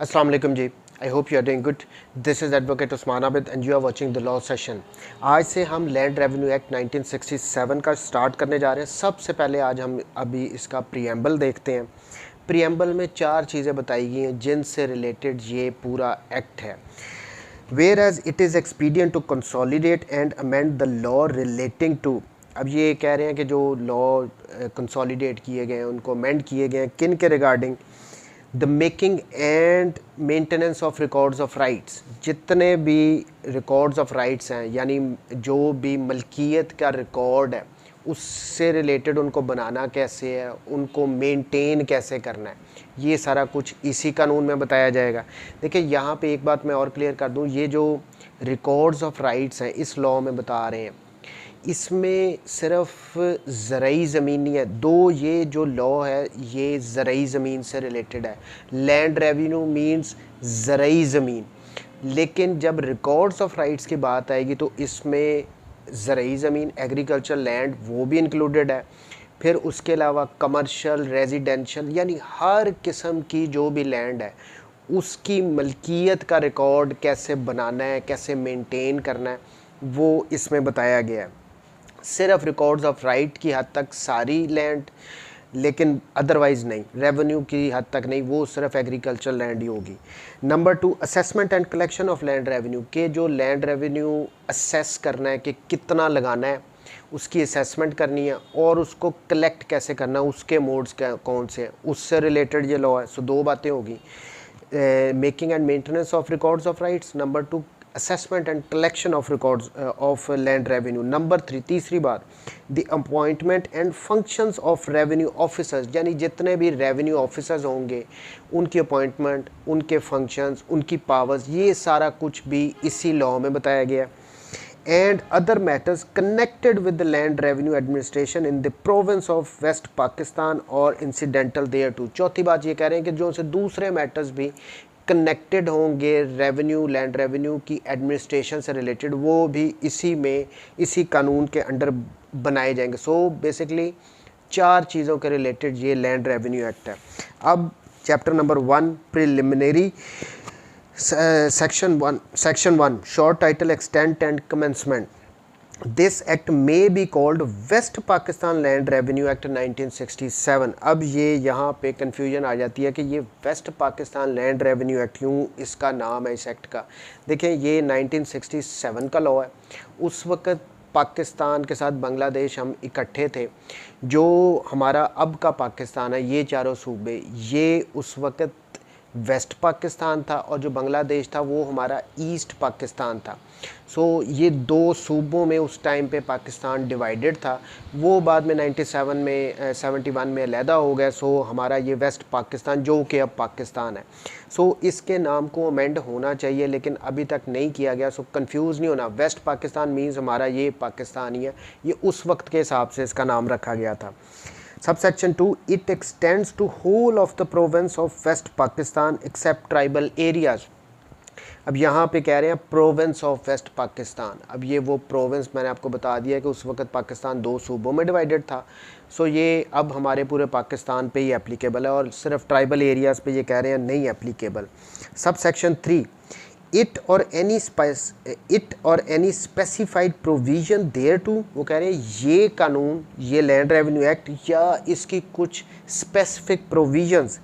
अस्सलाम वालेकुम जी। I hope you are doing good. This is advocate Usman Abid and you are watching the law session. आज से हम लैंड रेवेन्यू एक्ट 1967 का स्टार्ट करने जा रहे हैं। सबसे पहले आज हम अभी इसका प्रीएम्बल देखते हैं। प्रीएम्बल में 4 चीज़ें बताई गई हैं जिनसे रिलेटेड ये पूरा एक्ट है। Whereas it is expedient to consolidate and amend the law relating to. अब ये कह रहे हैं कि जो लॉ कंसोलिडेट किए गए हैं उनको अमेंड किए गए हैं किन के regarding the making and maintenance of records of rights. जितने भी रिकॉर्ड्स ऑफ राइट्स हैं यानी जो भी मलकियत का रिकॉर्ड है उससे रिलेटेड उनको बनाना कैसे है, उनको मेंटेन कैसे करना है, ये सारा कुछ इसी कानून में बताया जाएगा। देखिए यहाँ पे एक बात मैं और क्लियर कर दूँ, ये जो रिकॉर्ड्स ऑफ राइट्स हैं इस लॉ में बता रहे हैं इसमें सिर्फ ज़रई ज़मीन नहीं है। दो ये जो लॉ है ये ज़रई ज़मीन से रिलेटेड है। लैंड रेवेन्यू मींस ज़रई ज़मीन, लेकिन जब रिकॉर्ड्स ऑफ राइट्स की बात आएगी तो इसमें ज़रई ज़मीन एग्रीकल्चर लैंड वो भी इंक्लूडेड है। फिर उसके अलावा कमर्शियल रेजिडेंशियल यानी हर किस्म की जो भी लैंड है उसकी मलकियत का रिकॉर्ड कैसे बनाना है, कैसे मेंटेन करना है, वो इसमें बताया गया है। सिर्फ रिकॉर्ड्स ऑफ राइट की हद तक सारी लैंड, लेकिन अदरवाइज़ नहीं, रेवेन्यू की हद तक नहीं, वो सिर्फ एग्रीकल्चर लैंड ही होगी। Number 2 assessment and collection of land revenue के जो लैंड रेवेन्यू असेस करना है कि कितना लगाना है उसकी असेसमेंट करनी है और उसको कलेक्ट कैसे करना है, उसके मोड्स कौन से हैं, उससे रिलेटेड ये लॉ है। सो दो बातें होगी, making and maintenance of records of rights, number 2 assessment and collection of records of land revenue, number 3 तीसरी बात the appointment and functions of revenue officers यानी जितने भी रेवेन्यू ऑफिसर्स होंगे उनकी अपॉइंटमेंट, उनके फंक्शंस, उनकी पावर्स, ये सारा कुछ भी इसी लॉ में बताया गया है। And other matters connected with the land revenue administration in the province of West Pakistan और इंसिडेंटल देयर टू। चौथी बात ये कह रहे हैं कि जो से दूसरे मैटर्स भी कनेक्टेड होंगे रेवेन्यू लैंड रेवेन्यू की एडमिनिस्ट्रेशन से रिलेटेड, वो भी इसी में इसी कानून के अंडर बनाए जाएंगे। सो बेसिकली 4 चीज़ों के रिलेटेड ये लैंड रेवेन्यू एक्ट है। अब chapter number 1 preliminary section 1 short title extent and commencement. This act may be called West Pakistan land revenue act 1967। अब ये यहाँ पे कन्फ्यूजन आ जाती है कि ये West Pakistan land revenue act क्यों इसका नाम है इस एक्ट का। देखें ये 1967 का लॉ है। उस वक़्त पाकिस्तान के साथ बांग्लादेश हम इकट्ठे थे। जो हमारा अब का पाकिस्तान है ये चारों सूबे ये उस वक़्त वेस्ट पाकिस्तान था और जो बांग्लादेश था वो हमारा ईस्ट पाकिस्तान था। सो ये दो सूबों में उस टाइम पे पाकिस्तान डिवाइडेड था। वो बाद में 71 में अलहदा हो गया। सो हमारा ये वेस्ट पाकिस्तान जो कि अब पाकिस्तान है। सो इसके नाम को अमेंड होना चाहिए लेकिन अभी तक नहीं किया गया। सो कंफ्यूज नहीं होना, वेस्ट पाकिस्तान मीन्स हमारा ये पाकिस्तान ही है। ये उस वक्त के हिसाब से इसका नाम रखा गया था। Subsection 2 it extends to whole of the province of West Pakistan except tribal areas। अब यहाँ पे कह रहे हैं प्रोविंस ऑफ वेस्ट पाकिस्तान। अब ये वो प्रोविंस मैंने आपको बता दिया कि उस वक्त पाकिस्तान 2 सूबों में डिवाइडेड था। सो ये अब हमारे पूरे पाकिस्तान पे ही एप्लीकेबल है और सिर्फ ट्राइबल एरियाज़ पे ये कह रहे हैं नहीं applicable. Subsection 3 it or any specified provision thereto. वो कह रहे हैं ये कानून, ये लैंड रेवेन्यू एक्ट या इसकी कुछ specific provisions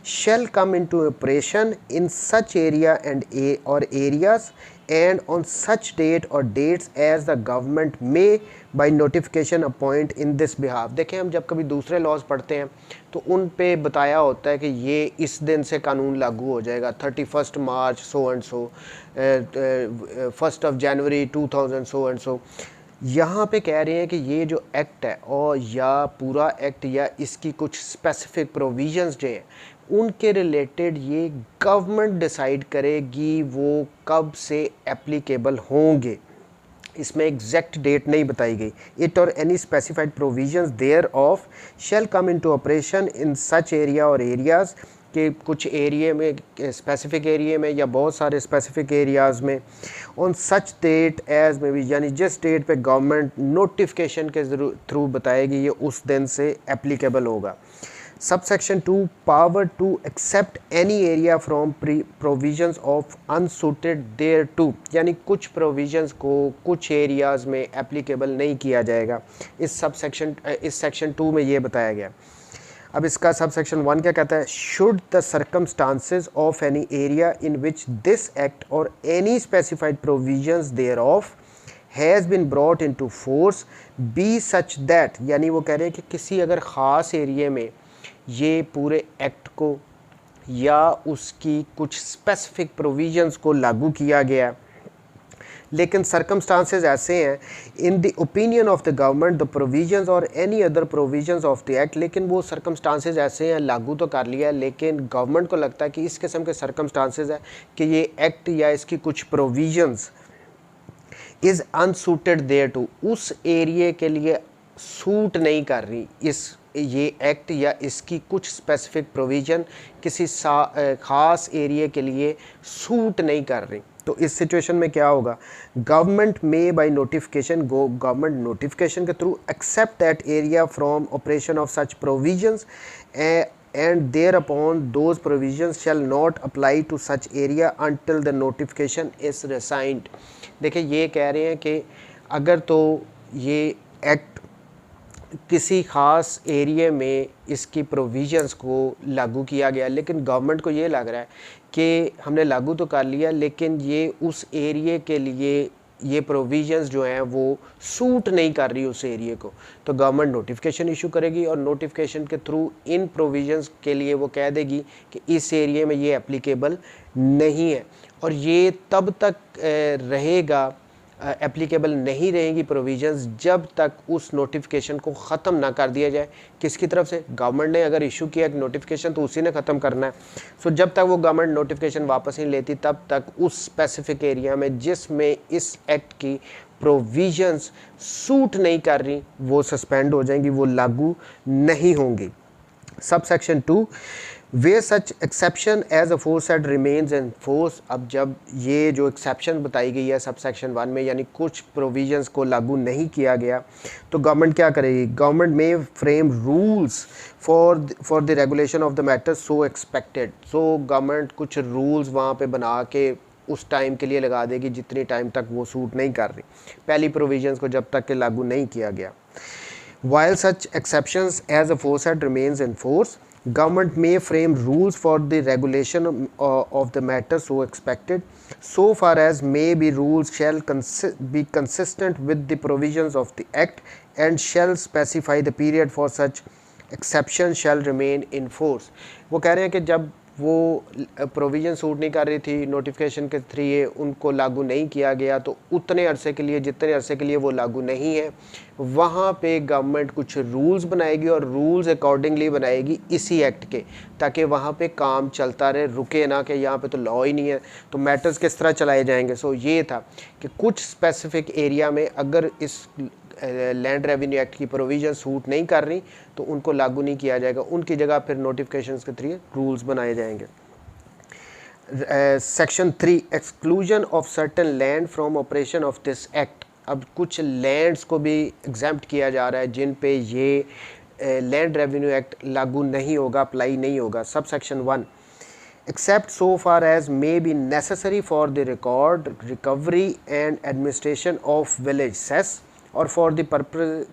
shall come into operation in such area or areas and on such date or dates as the government may by notification appoint in this behalf। देखें हम जब कभी दूसरे लॉज पढ़ते हैं तो उन पे बताया होता है कि ये इस दिन से कानून लागू हो जाएगा, 31 मार्च so and so, 1 January 2000 so and so. यहाँ पे कह रहे हैं कि ये जो एक्ट है और या पूरा एक्ट या इसकी कुछ स्पेसिफिक प्रोविजंस जो हैं उनके रिलेटेड ये गवर्नमेंट डिसाइड करेगी वो कब से एप्लीकेबल होंगे। इसमें एग्जैक्ट डेट नहीं बताई गई। It or any specified provisions thereof shall come into operation in such area or areas के कुछ एरिया में, स्पेसिफिक एरिया में या बहुत सारे स्पेसिफिक एरियाज़ में, ऑन सच डेट एज में भी यानी जिस डेट पे गवर्नमेंट नोटिफिकेशन के थ्रू बताएगी ये उस दिन से एप्लीकेबल होगा। Subsection 2 power to except any area from provisions of unsuited thereto, यानी कुछ प्रोविजंस को कुछ एरियाज़ में एप्लीकेबल नहीं किया जाएगा। इस सेक्शन 2 में ये बताया गया। अब इसका सब सेक्शन 1 क्या कहता है, should the circumstances of any area in which this act और any specified provisions thereof has been brought into force be such that, यानी वो कह रहे हैं कि किसी अगर ख़ास एरिया में ये पूरे एक्ट को या उसकी कुछ स्पेसिफिक प्रोविजंस को लागू किया गया, लेकिन सर्कमस्टांसेस ऐसे हैं in the opinion of the government the provisions और any other provisions of the act, लेकिन वो सर्कमस्टांसेस ऐसे हैं, लागू तो कर लिया है, लेकिन गवर्नमेंट को लगता है कि इस किस्म के सर्कमस्टांसेस है कि ये एक्ट या इसकी कुछ प्रोविजंस इज़ अनसूटेड देयर टू, उस एरिया के लिए सूट नहीं कर रही ये एक्ट या इसकी कुछ स्पेसिफिक प्रोविज़न किसी ख़ास एरिया के लिए सूट नहीं कर रही। तो इस सिचुएशन में क्या होगा, गवर्नमेंट में बाय नोटिफिकेशन गवर्नमेंट नोटिफिकेशन के through except that area from operation of such provisions and thereupon those provisions shall not apply to such area until the notification is rescinded. देखिए ये कह रहे हैं कि अगर तो ये एक्ट किसी ख़ास एरिया में इसकी प्रोविजंस को लागू किया गया, लेकिन गवर्नमेंट को ये लग रहा है कि हमने लागू तो कर लिया लेकिन ये उस एरिया के लिए ये प्रोविजंस जो हैं वो सूट नहीं कर रही उस एरिया को, तो गवर्नमेंट नोटिफिकेशन इशू करेगी और नोटिफिकेशन के थ्रू इन प्रोविजंस के लिए वो कह देगी कि इस एरिया में ये एप्लीकेबल नहीं है, और ये तब तक रहेगा एप्लीकेबल नहीं रहेंगी प्रोविजंस जब तक उस नोटिफिकेशन को ख़त्म ना कर दिया जाए। किसकी तरफ से, गवर्नमेंट ने अगर इशू किया नोटिफिकेशन तो उसी ने ख़त्म करना है। सो जब तक वो गवर्नमेंट नोटिफिकेशन वापस नहीं लेती तब तक उस स्पेसिफिक एरिया में जिसमें इस एक्ट की प्रोविजंस सूट नहीं कर रही वो सस्पेंड हो जाएंगी, वो लागू नहीं होंगी। Subsection 2 save such exception as aforesaid remains in force. अब जब ये जो एक्सेप्शन बताई गई है सब सेक्शन 1 में, यानी कुछ प्रोविजंस को लागू नहीं किया गया, तो गवर्नमेंट क्या करेगी, गवर्नमेंट में frame rules for the regulation of the matter so expected. So government कुछ रूल्स वहाँ पे बना के उस टाइम के लिए लगा देगी जितनी टाइम तक वो सूट नहीं कर रही, पहली प्रोविजंस को जब तक के लागू नहीं किया गया। While such exceptions as aforesaid remains in force, government may frame rules for the regulation of the matter so expected, so far as may be rules shall be consistent with the provisions of the Act and shall specify the period for such exception shall remain in force। वो कह रहे हैं कि जब वो provision suit नहीं कर रही थी नोटिफिकेशन के थ्रू उनको लागू नहीं किया गया, तो उतने अरसे के लिए जितने अरसे के लिए वो लागू नहीं है वहाँ पे गवर्नमेंट कुछ रूल्स बनाएगी और रूल्स अकॉर्डिंगली बनाएगी इसी एक्ट के, ताकि वहाँ पे काम चलता रहे, रुके ना कि यहाँ पे तो लॉ ही नहीं है तो मैटर्स किस तरह चलाए जाएंगे। सो ये था कि कुछ स्पेसिफिक एरिया में अगर इस लैंड रेवेन्यू एक्ट की प्रोविजन सूट नहीं कर रही तो उनको लागू नहीं किया जाएगा, उनकी जगह फिर नोटिफिकेशंस के थ्रू रूल्स बनाए जाएंगे। Section 3 exclusion of certain land from operation of this act. अब कुछ लैंड्स को भी एग्जाम्प्ट किया जा रहा है जिन पे ये लैंड रेवेन्यू एक्ट लागू नहीं होगा, अप्लाई नहीं होगा। Sub section 1 except so far as may be necessary for the record, recovery and administration of village cess or for the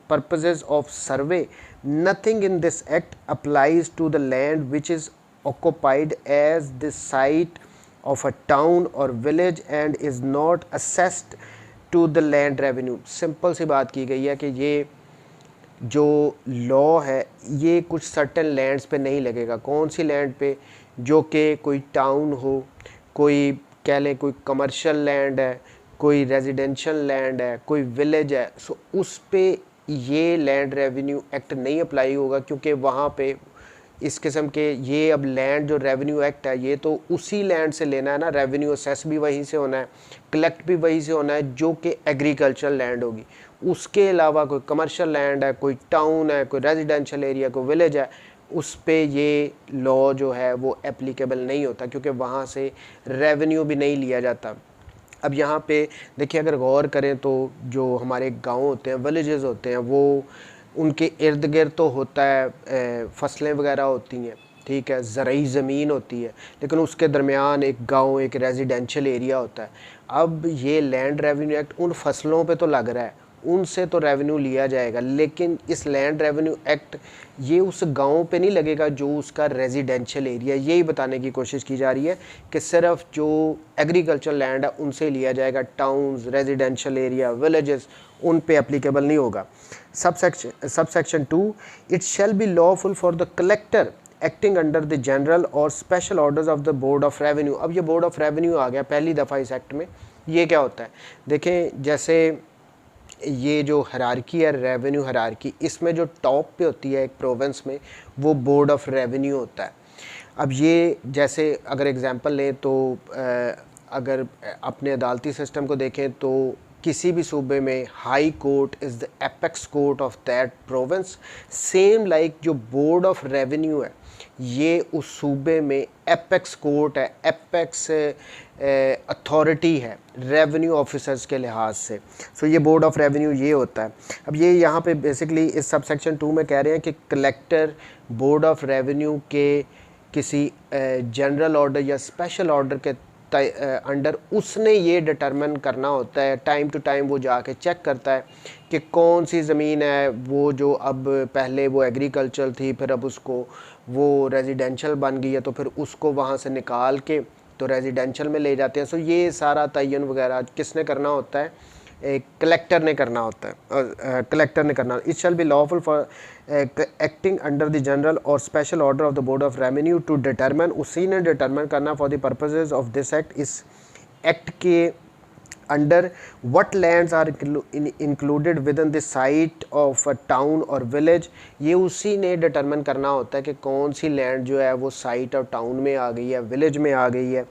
purposes of survey, nothing in this act applies to the land which is occupied as the site of a town or village and is not assessed to the land revenue। Simple सी बात की गई है कि ये जो law है ये कुछ सर्टेन लैंड्स पे नहीं लगेगा। कौन सी लैंड पे, जो कि कोई टाउन हो, कोई कह लें कोई कमर्शियल लैंड है, कोई रेजिडेंशियल लैंड है, कोई विलेज है, सो उस पे ये लैंड रेवेन्यू एक्ट नहीं अप्लाई होगा, क्योंकि वहाँ पे इस किस्म के ये अब लैंड जो रेवेन्यू एक्ट है ये तो उसी लैंड से लेना है ना, रेवेन्यू असेस भी वहीं से होना है, कलेक्ट भी वहीं से होना है जो कि एग्रीकल्चरल लैंड होगी। उसके अलावा कोई कमर्शियल लैंड है, कोई टाउन है, कोई रेजिडेंशियल एरिया, कोई विलेज है, उस पे ये लॉ जो है वो एप्लीकेबल नहीं होता, क्योंकि वहाँ से रेवेन्यू भी नहीं लिया जाता। अब यहाँ पे देखिए अगर गौर करें तो जो हमारे गांव होते हैं, विलेजेस होते हैं, वो उनके इर्द गिर्द तो होता है फसलें वगैरह होती हैं, ठीक है, ज़रूरी ज़मीन होती है, लेकिन उसके दरमियान एक गांव, एक रेजिडेंशियल एरिया होता है। अब ये लैंड रेवेन्यू एक्ट उन फसलों पे तो लग रहा है, उनसे तो रेवेन्यू लिया जाएगा, लेकिन इस लैंड रेवेन्यू एक्ट ये उस गांव पे नहीं लगेगा जो उसका रेजिडेंशियल एरिया। यही बताने की कोशिश की जा रही है कि सिर्फ जो एग्रीकल्चर लैंड है उनसे लिया जाएगा, टाउन्स, रेजिडेंशियल एरिया, विलेजेस, उन पे एप्लीकेबल नहीं होगा। Subsection 2, it shall be lawful for the collector acting under the general और special orders of the board of revenue. अब ये बोर्ड ऑफ रेवेन्यू आ गया पहली दफ़ा इस एक्ट में। ये क्या होता है, देखें, जैसे ये जो हरारकी है, रेवेन्यू हरारकी, इसमें जो टॉप पे होती है एक प्रोविंस में, वो बोर्ड ऑफ रेवेन्यू होता है। अब ये जैसे अगर एग्जांपल लें तो अगर अपने अदालती सिस्टम को देखें तो किसी भी सूबे में high court is the apex court of that province. Same like जो बोर्ड ऑफ रेवेन्यू है ये उस सूबे में एपेक्स कोर्ट है, एपेक्स अथॉरिटी है रेवेन्यू ऑफिसर्स के लिहाज से। सो ये बोर्ड ऑफ रेवेन्यू ये होता है। अब ये यहाँ पे बेसिकली इस सबसेक्शन 2 में कह रहे हैं कि कलेक्टर बोर्ड ऑफ रेवेन्यू के किसी जनरल ऑर्डर या स्पेशल ऑर्डर के अंडर उसने ये डिटरमिन करना होता है, टाइम टू टाइम वो जाके चेक करता है कि कौन सी ज़मीन है वो जो अब पहले वो एग्रीकल्चर थी, फिर अब उसको वो रेजिडेंशियल बन गई है, तो फिर उसको वहाँ से निकाल के तो रेजिडेंशियल में ले जाते हैं। सो ये सारा तयन वगैरह किसने करना होता है, एक कलेक्टर ने करना होता है, कलेक्टर ने करना। It shall be lawful for acting under the general और special order of the board of revenue to determine, उसी ने डिटरमिन करना for the purposes of this act, इस एक्ट के under what lands are included within the site of a town और village. ये उसी ने डिटरमिन करना होता है कि कौन सी लैंड जो है वो साइट और टाउन में आ गई है, विलेज में आ गई है।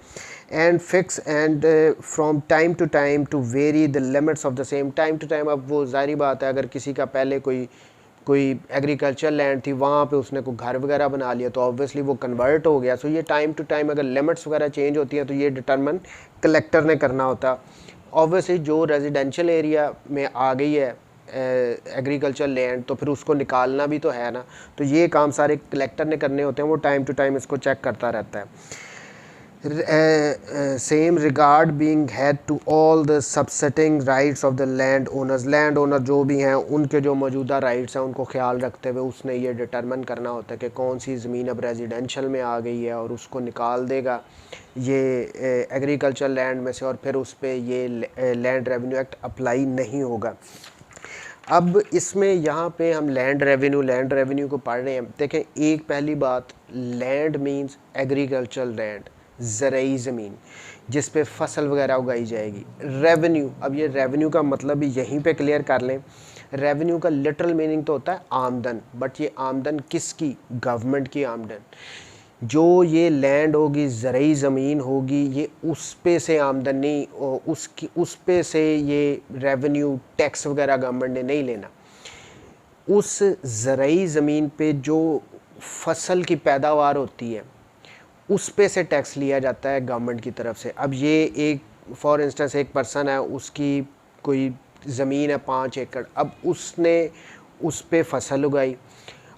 And fix and from time to time to vary the limits of the same. Time to time, अब वो जाहिर बात है अगर किसी का पहले कोई एग्रीकल्चर लैंड थी, वहाँ पे उसने कोई घर वगैरह बना लिया तो ऑब्वियसली वो कन्वर्ट हो गया। सो ये टाइम टू टाइम अगर लिमिट्स वगैरह चेंज होती है तो ये डिटरमिन कलेक्टर ने करना होता। ऑब्वियसली जो रेजिडेंशियल एरिया में आ गई है एग्रीकल्चर लैंड तो फिर उसको निकालना भी तो है ना, तो ये काम सारे कलेक्टर ने करने होते हैं, वो टाइम टू टाइम इसको चेक करता रहता है। Same regard being had to all the subsisting rights of the land owners. Land owner जो भी हैं उनके जो मौजूदा राइट्स हैं उनको ख्याल रखते हुए उसने ये डिटरमिन करना होता है कि कौन सी ज़मीन अब रेजिडेंशियल में आ गई है और उसको निकाल देगा ये एग्रीकल्चर लैंड में से, और फिर उस पर ये लैंड रेवेन्यू एक्ट अप्लाई नहीं होगा। अब इसमें यहाँ पे हम लैंड रेवेन्यू को पढ़ रहे हैं। देखें, एक पहली बात, लैंड मींस एग्रीकल्चर लैंड, ज़रूरी ज़मीन जिस पे फसल वगैरह उगाई जाएगी। रेवेन्यू, अब ये रेवेन्यू का मतलब भी यहीं पे क्लियर कर लें। रेवेन्यू का लिटरल मीनिंग तो होता है आमदन, बट ये आमदन किसकी, गवर्नमेंट की आमदन। जो ये लैंड होगी, ज़रूरी ज़मीन होगी, ये उस पे से आमदन नहीं, उस पे से ये रेवेन्यू टैक्स वगैरह गवर्नमेंट ने नहीं लेना। उस ज़रूरी ज़मीन पे जो फसल की पैदावार होती है उस पे से टैक्स लिया जाता है गवर्नमेंट की तरफ से। अब ये एक फॉर इंस्टेंस एक पर्सन है, उसकी कोई ज़मीन है 5 एकड़, अब उसने उस पे फसल उगाई।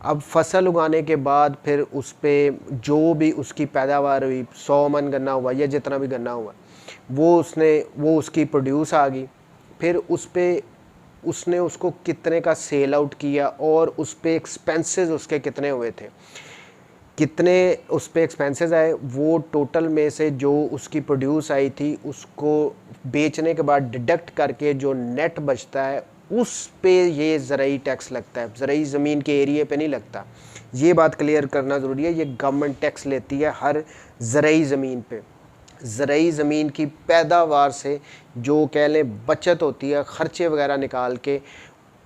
अब फसल उगाने के बाद फिर उस पे जो भी उसकी पैदावार हुई, 100 मन गन्ना हुआ या जितना भी गन्ना हुआ, वो उसकी प्रोड्यूस आ गई। फिर उस पे उसने उसको कितने का सेल आउट किया और उस पे एक्सपेंसेस उसके कितने हुए थे, कितने उस पे एक्सपेंसेस आए, वो टोटल में से जो उसकी प्रोड्यूस आई थी उसको बेचने के बाद डिडक्ट करके जो नेट बचता है उस पे ये ज़रूरी टैक्स लगता है, ज़रूरी ज़मीन के एरिए पे नहीं लगता। ये बात क्लियर करना ज़रूरी है। ये गवर्नमेंट टैक्स लेती है हर ज़रूरी ज़मीन पे। ज़रूरी ज़मीन की पैदावार से जो कह लें बचत होती है, ख़र्चे वगैरह निकाल के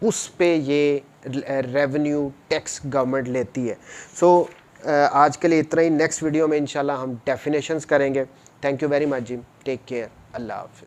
उस पे ये रेवेन्यू टैक्स गवर्नमेंट लेती है। सो आज के लिए इतना ही। नेक्स्ट वीडियो में इंशाल्लाह हम डेफिनेशंस करेंगे। थैंक यू वेरी मच जी, टेक केयर, अल्लाह हाफ़िज़।